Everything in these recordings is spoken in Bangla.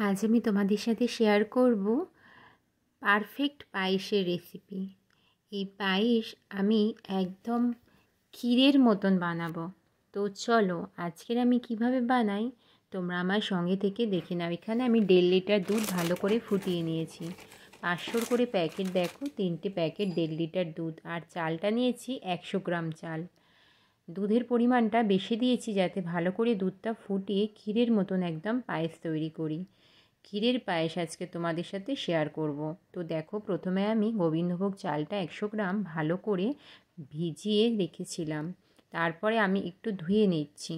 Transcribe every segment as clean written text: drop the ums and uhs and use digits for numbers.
আজ আমি তোমাদের সাথে শেয়ার করব পারফেক্ট পায়েসের রেসিপি। এই পায়েস আমি একদম ক্ষীরের মতন বানাবো। তো চলো আজকের আমি কিভাবে বানাই তোমরা আমার সঙ্গে থেকে দেখে নাও। এখানে আমি 1.5 লিটার দুধ ভালো করে ফুটিয়ে নিয়েছি। 500 করে প্যাকেট, দেখো 3টে প্যাকেট 1.5 লিটার দুধ। আর চালটা নিয়েছি 100 গ্রাম চাল। দুধের পরিমাণটা বেশি দিয়েছি যাতে ভালো করে দুধটা ফুটিয়ে ক্ষীরের মতন একদম পায়েস তৈরি করি। ক্ষীরের পায়েস আজকে তোমাদের সাথে শেয়ার করব। তো দেখো, প্রথমে আমি গোবিন্দভোগ চালটা 100 গ্রাম ভালো করে ভিজিয়ে রেখেছিলাম। তারপরে আমি একটু ধুয়ে নিচ্ছি।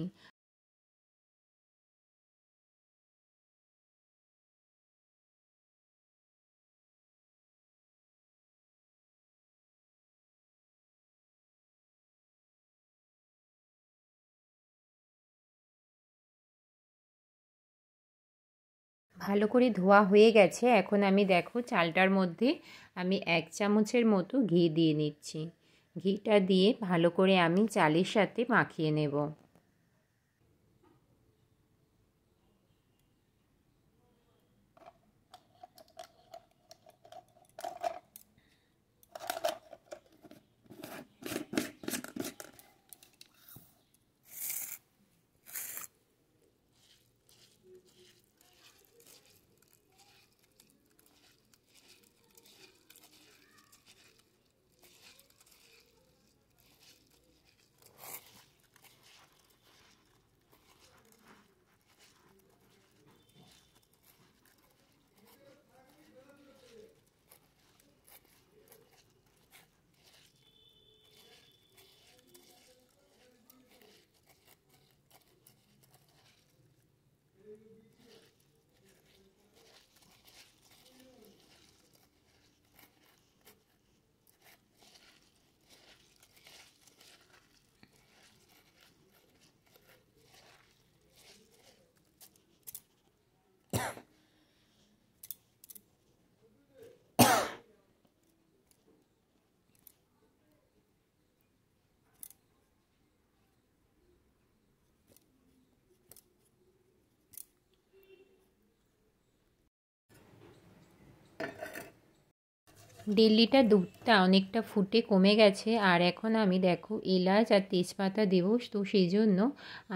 ভালো করে ধোয়া হয়ে গেছে। এখন আমি দেখো চালটার মধ্যে আমি 1 চামচের মতো ঘি দিয়ে নিচ্ছি। ঘিটা দিয়ে ভালো করে আমি চালের সাথে মাখিয়ে নেব। দেড় লিটার দুধটা অনেকটা ফুটে কমে গেছে। আর এখন আমি দেখো এলাচ আর তেজপাতা দেবো। তো সেই জন্য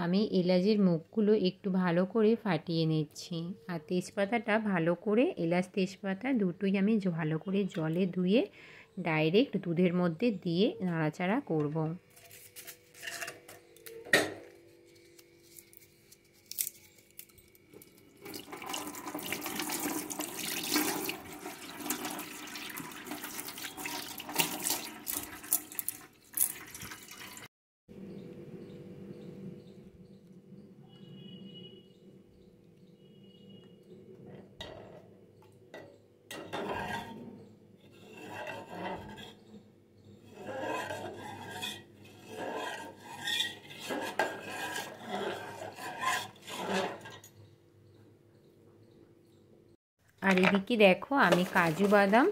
আমি এলাচের মুখগুলো একটু ভালো করে ফাটিয়ে নিচ্ছি। আর তেজপাতাটা ভালো করে, এলাচ তেজপাতা দুটোই আমি ভালো করে জলে ধুয়ে ডাইরেক্ট দুধের মধ্যে দিয়ে নাড়াচাড়া করব। আর এদিকে দেখো আমি কাজু বাদাম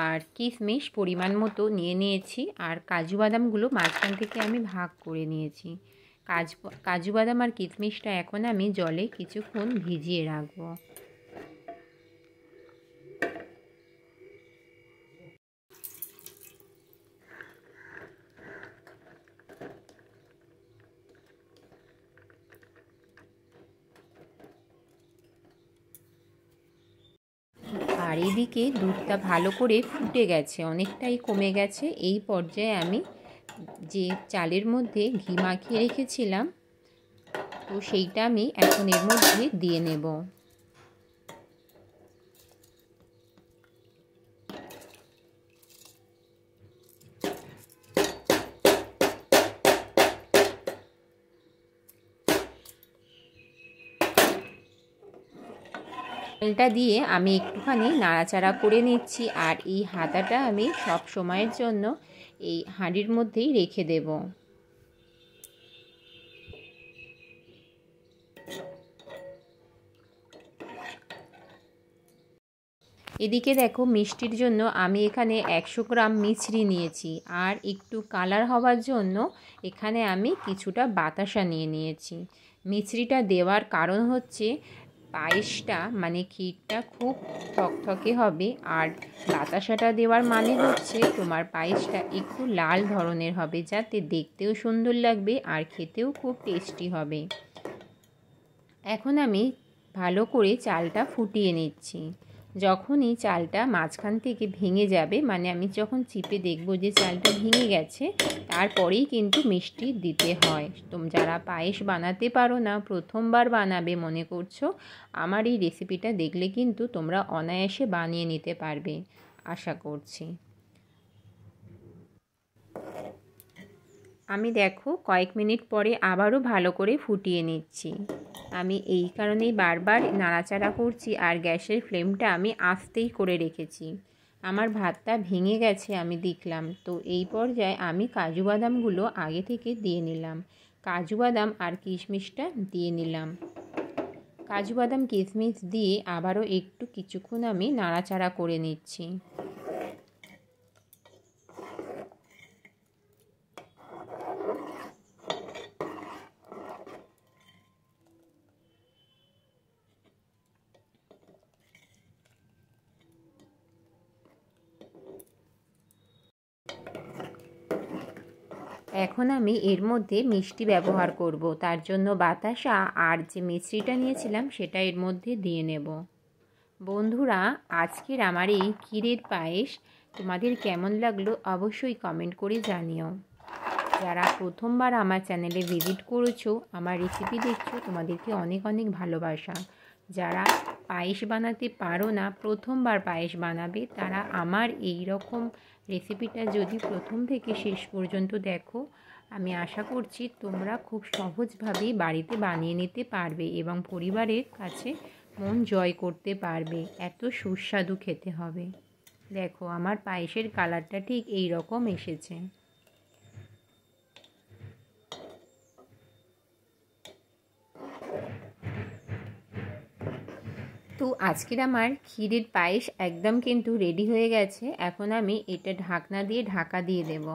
আর কিশমিশ পরিমাণ মতো নিয়ে নিয়েছি। আর কাজু বাদামগুলো মাঝখান থেকে আমি ভাগ করে নিয়েছি। কাজু বাদাম আর কিশমিশটা এখন আমি জলে কিছুক্ষণ ভিজিয়ে রাখবো। আর এদিকে দুধটা ভালো করে ফুটে গেছে, অনেকটাই কমে গেছে। এই পর্যায়ে আমি যে চালের মধ্যে ঘি মাখিয়ে রেখেছিলাম, তো সেইটা আমি এখন এর মধ্যে দিয়ে নেব। চালটা দিয়ে আমি একটুখানি নাড়াচাড়া করে নিচ্ছি। আর এই হাতাটা আমি সব সময়ের জন্য এই হাঁড়ির মধ্যেই রেখে দেব। এদিকে দেখো মিষ্টির জন্য আমি এখানে 100 গ্রাম মিছরি নিয়েছি। আর একটু কালার হওয়ার জন্য এখানে আমি কিছুটা বাতাসা নিয়ে নিয়েছি। মিছরিটা দেওয়ার কারণ হচ্ছে পায়েসটা মানে ক্ষীরটা খুব থকথকে হবে। আর বাতাসাটা দেওয়ার মানে হচ্ছে তোমার পায়েসটা একটু লাল ধরনের হবে, যাতে দেখতেও সুন্দর লাগবে আর খেতেও খুব টেস্টি হবে। এখন আমি ভালো করে চালটা ফুটিয়ে নিচ্ছি। যখনই চালটা মাঝখান থেকে ভেঙে যাবে, মানে আমি যখন চিপে দেখব যে চালটা ভেঙে গেছে, তারপরেই কিন্তু মিষ্টি দিতে হয়। যারা পায়েস বানাতে পারো না, প্রথমবার বানাবে মনে করছো, আমার এই রেসিপিটা দেখলে কিন্তু তোমরা অনায়াসে বানিয়ে নিতে পারবে আশা করছি। আমি দেখো কয়েক মিনিট পরে আবারও ভালো করে ফুটিয়ে নিচ্ছি। আমি এই কারণেই বারবার নাড়াচাড়া করছি, আর গ্যাসের ফ্লেমটা আমি আস্তেই করে রেখেছি। আমার ভাতটা ভেঙে গেছে আমি দেখলাম, তো এই পর্যায়ে আমি কাজু বাদামগুলো আগে থেকে দিয়ে নিলাম। কাজু বাদাম আর কিশমিশটা দিয়ে নিলাম। কাজু বাদাম কিশমিশ দিয়ে আবারও একটু কিছুক্ষণ আমি নাড়াচাড়া করে নিচ্ছি। এখন আমি এর মধ্যে মিষ্টি ব্যবহার করব, তার জন্য বাতাসা আর যে মিষ্টিটা নিয়েছিলাম সেটা এর মধ্যে দিয়ে নেব। বন্ধুরা, আজকের আমার এই ক্ষীরের পায়েস তোমাদের কেমন লাগলো অবশ্যই কমেন্ট করে জানিও। যারা প্রথমবার আমার চ্যানেলে ভিজিট করেছো, আমার রেসিপি দেখছো, তোমাদেরকে অনেক অনেক ভালোবাসা। যারা পায়েস বানাতে পারো না, প্রথমবার পায়েস বানাবে, তারা আমার এই রকম রেসিপিটা যদি প্রথম থেকে শেষ পর্যন্ত দেখো, আমি আশা করছি তোমরা খুব সহজভাবেই বাড়িতে বানিয়ে নিতে পারবে এবং পরিবারের কাছে মন জয় করতে পারবে। এত সুস্বাদু খেতে হবে। দেখো আমার পায়েসের কালারটা ঠিক এই রকম এসেছে। তো আজকের আমার ক্ষীরের পায়েস একদম কিন্তু রেডি হয়ে গেছে। এখন আমি এটা ঢাকনা দিয়ে ঢাকা দিয়ে দেব।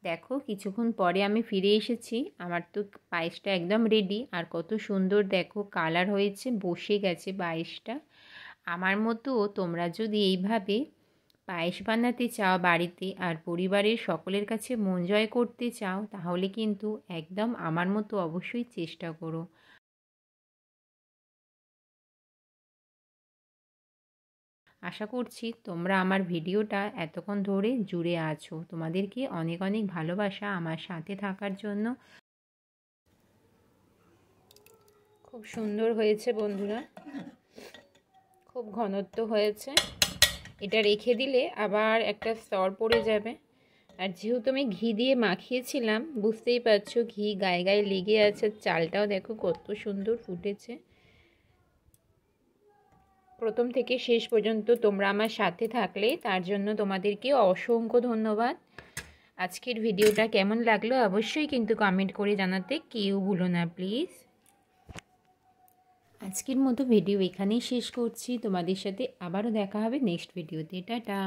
দেখো কিছুক্ষণ পরে আমি ফিরে এসেছি। আমার তো পায়েসটা একদম রেডি, আর কত সুন্দর দেখো কালার হয়েছে, বসে গেছে পায়েসটা। আমার মতো তোমরা যদি এইভাবে পায়েস বানাতে চাও বাড়িতে, আর পরিবারের সকলের কাছে মন জয় করতে চাও, তাহলে কিন্তু একদম আমার মতো অবশ্যই চেষ্টা করো। আশা করছি তোমরা আমার ভিডিওটা এতক্ষণ ধরে জুড়ে আছো। তোমাদেরকে অনেক অনেক ভালোবাসা আমার সাথে থাকার জন্য। খুব সুন্দর হয়েছে বন্ধুরা, খুব ঘনত্ব হয়েছে। এটা রেখে দিলে আবার একটা স্তর পড়ে যাবে। আর যেহেতু আমি ঘি দিয়ে মাখিয়েছিলাম, বুঝতেই পারছো ঘি গায়ে গায়ে লেগে আছে। চালটাও দেখো কত সুন্দর ফুটেছে। প্রথম থেকে শেষ পর্যন্ত তোমরা আমার সাথে থাকলে তার জন্য তোমাদেরকে অসংখ্য ধন্যবাদ। আজকের ভিডিওটা কেমন লাগলো অবশ্যই কিন্তু কমেন্ট করে জানাতে কেউ ভুলো না প্লিজ। আজকের মতো ভিডিও এখানেই শেষ করছি। তোমাদের সাথে আবারও দেখা হবে নেক্সট ভিডিওতে। টাটা।